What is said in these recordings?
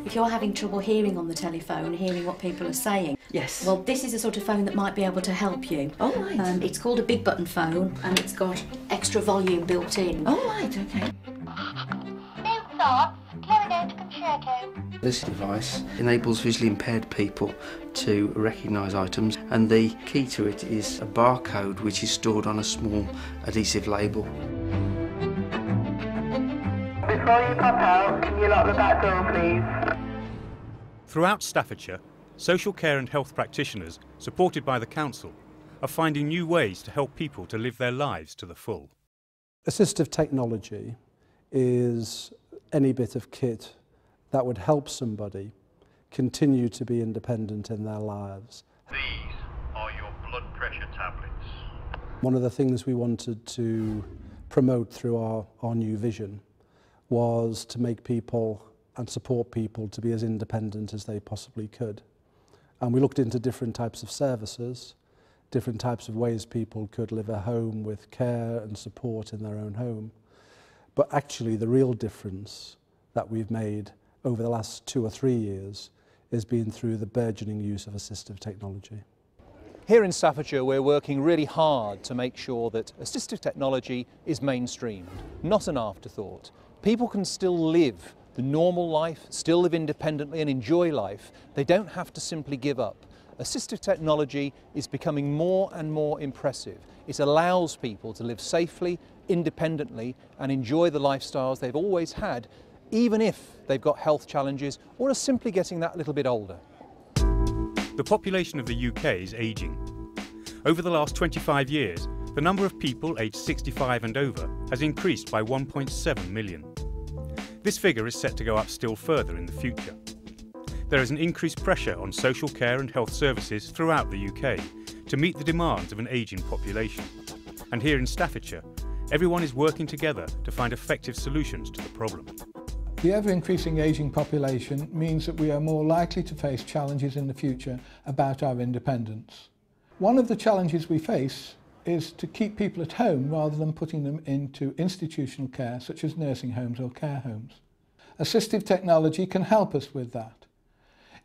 If you're having trouble hearing on the telephone, hearing what people are saying, Yes. well, this is a sort of phone that might be able to help you. Oh, right. It's called a big button phone, and it's got extra volume built in. Oh, right, okay. This device enables visually impaired people to recognise items, and the key to it is a barcode which is stored on a small adhesive label. Before you pop out, can you lock the back door, please? Throughout Staffordshire, social care and health practitioners, supported by the council, are finding new ways to help people to live their lives to the full. Assistive technology is any bit of kit that would help somebody continue to be independent in their lives. These are your blood pressure tablets. One of the things we wanted to promote through our new vision was to make people and support people to be as independent as they possibly could. And we looked into different types of services, different types of ways people could live at home with care and support in their own home. But actually the real difference that we've made over the last 2 or 3 years has been through the burgeoning use of assistive technology. Here in Staffordshire, we're working really hard to make sure that assistive technology is mainstreamed, not an afterthought. People can still live the normal life, still live independently and enjoy life. They don't have to simply give up. Assistive technology is becoming more and more impressive. It allows people to live safely, independently, and enjoy the lifestyles they've always had, even if they've got health challenges or are simply getting that little bit older. The population of the UK is ageing. Over the last 25 years, the number of people aged 65 and over has increased by 1.7 million. This figure is set to go up still further in the future. There is an increased pressure on social care and health services throughout the UK to meet the demands of an ageing population. And here in Staffordshire, everyone is working together to find effective solutions to the problem. The ever-increasing ageing population means that we are more likely to face challenges in the future about our independence. One of the challenges we face is to keep people at home rather than putting them into institutional care such as nursing homes or care homes. Assistive technology can help us with that.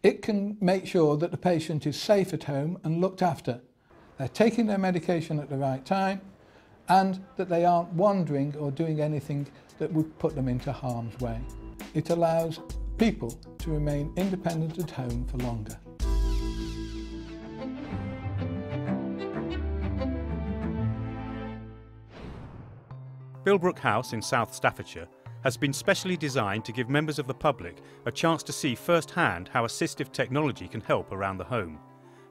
It can make sure that the patient is safe at home and looked after. They're taking their medication at the right time and that they aren't wandering or doing anything that would put them into harm's way. It allows people to remain independent at home for longer. Bilbrook House in South Staffordshire has been specially designed to give members of the public a chance to see firsthand how assistive technology can help around the home,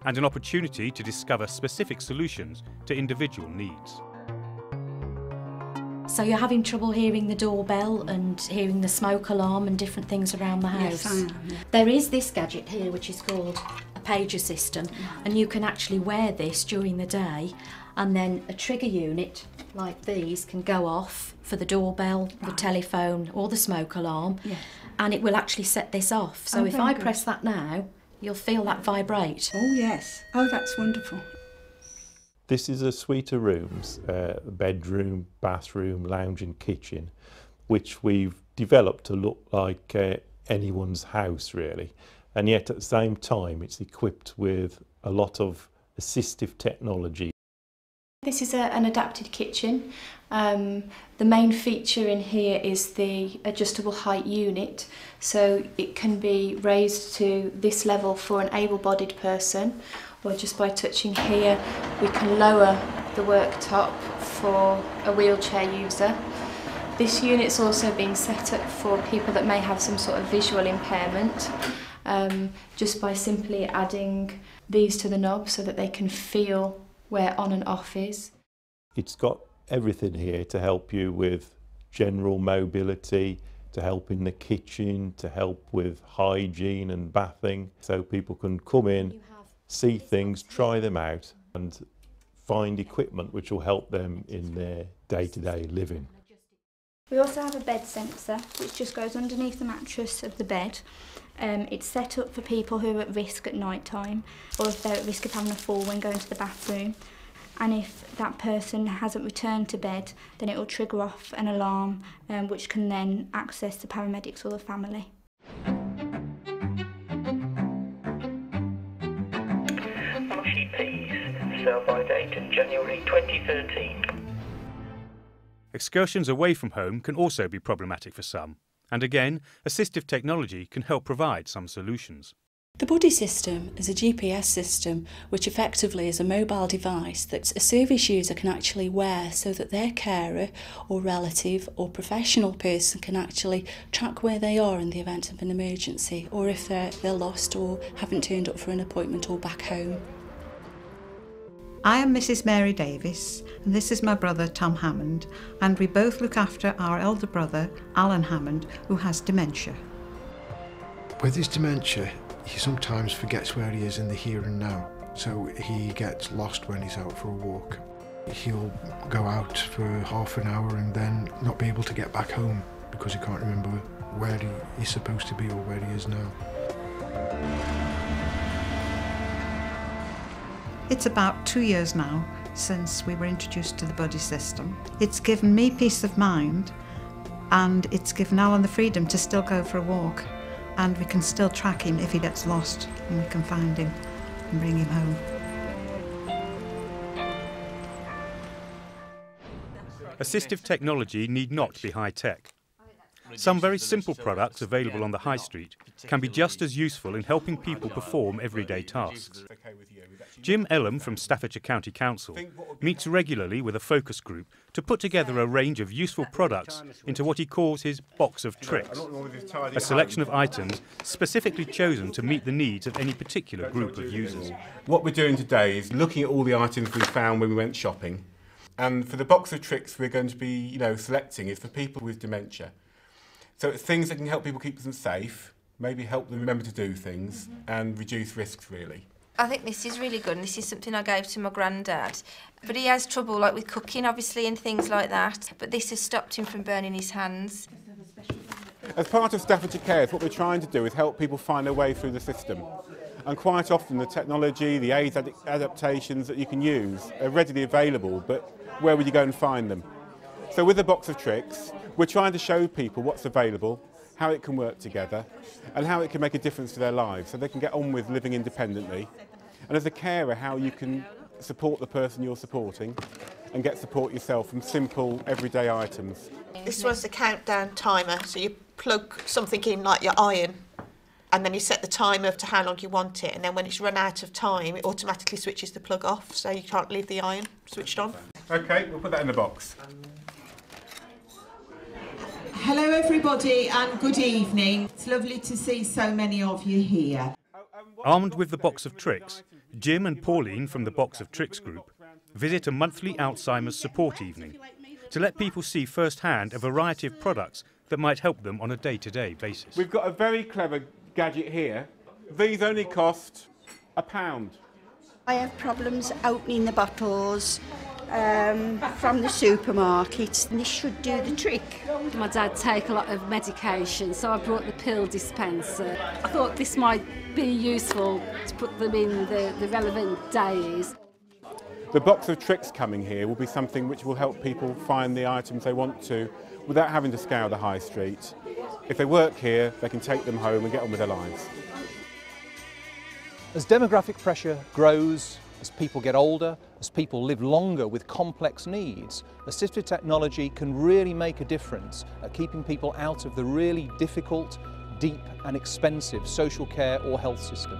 and an opportunity to discover specific solutions to individual needs. So you're having trouble hearing the doorbell and hearing the smoke alarm and different things around the house? Yes, I am. Yeah. There is this gadget here which is called a pager system, and you can actually wear this during the day, and then a trigger unit like these can go off for the doorbell, the telephone or the smoke alarm, and it will actually set this off. So if I press that now, you'll feel that vibrate. Oh yes, oh that's wonderful. This is a suite of rooms, bedroom, bathroom, lounge and kitchen, which we've developed to look like anyone's house really, and yet at the same time it's equipped with a lot of assistive technology. This is an adapted kitchen. The main feature in here is the adjustable height unit, so it can be raised to this level for an able-bodied person, or just by touching here we can lower the worktop for a wheelchair user. This unit's also been set up for people that may have some sort of visual impairment, just by simply adding these to the knob so that they can feel where on and off is. It's got everything here to help you with general mobility, to help in the kitchen, to help with hygiene and bathing, so people can come in, see things, try them out and find equipment which will help them in their day-to-day living. We also have a bed sensor which just goes underneath the mattress of the bed. It's set up for people who are at risk at night time, or if they're at risk of having a fall when going to the bathroom. And if that person hasn't returned to bed, then it will trigger off an alarm which can then access the paramedics or the family. sell-by date in January 2013. Excursions away from home can also be problematic for some, and again, assistive technology can help provide some solutions. The buddy system is a GPS system which effectively is a mobile device that a service user can actually wear so that their carer or relative or professional person can actually track where they are in the event of an emergency, or if they're lost or haven't turned up for an appointment or back home. I am Mrs. Mary Davis and this is my brother Tom Hammond, and we both look after our elder brother Alan Hammond, who has dementia. With his dementia, he sometimes forgets where he is in the here and now, so he gets lost when he's out for a walk. He'll go out for half an hour and then not be able to get back home because he can't remember where he's supposed to be or where he is now. It's about 2 years now since we were introduced to the buddy system. It's given me peace of mind, and it's given Alan the freedom to still go for a walk, and we can still track him if he gets lost, and we can find him and bring him home. Assistive technology need not be high-tech. Some very simple products available on the high street can be just as useful in helping people perform everyday tasks. Jim Ellum from Staffordshire County Council meets regularly with a focus group to put together a range of useful products into what he calls his box of tricks, a selection of items specifically chosen to meet the needs of any particular group of users. What we're doing today is looking at all the items we found when we went shopping, and for the box of tricks we're going to be selecting is for people with dementia. So it's things that can help people keep them safe, maybe help them remember to do things and reduce risks really. I think this is really good, and this is something I gave to my granddad. But he has trouble like with cooking obviously and things like that, but this has stopped him from burning his hands. As part of Staffordshire Cares, what we're trying to do is help people find their way through the system. And quite often the technology, the aids adaptations that you can use are readily available, but where would you go and find them? So with the box of tricks, we're trying to show people what's available, how it can work together, and how it can make a difference to their lives so they can get on with living independently. And as a carer, how you can support the person you're supporting and get support yourself from simple, everyday items. This one's the countdown timer, so you plug something in like your iron, and then you set the timer to how long you want it, and then when it's run out of time, it automatically switches the plug off, so you can't leave the iron switched on. OK, we'll put that in the box. Hello everybody and good evening. It's lovely to see so many of you here. Armed with the box of tricks, Jim and Pauline from the Box of Tricks group visit a monthly Alzheimer's support evening to let people see firsthand a variety of products that might help them on a day-to-day basis. We've got a very clever gadget here. These only cost £1. I have problems opening the bottles from the supermarket, and this should do the trick. My dad take a lot of medication, so I brought the pill dispenser. I thought this might be useful to put them in the relevant days. The box of tricks coming here will be something which will help people find the items they want to without having to scour the high street. If they work here, they can take them home and get on with their lives. As demographic pressure grows, as people get older, as people live longer with complex needs, assistive technology can really make a difference at keeping people out of the really difficult, deep and expensive social care or health system.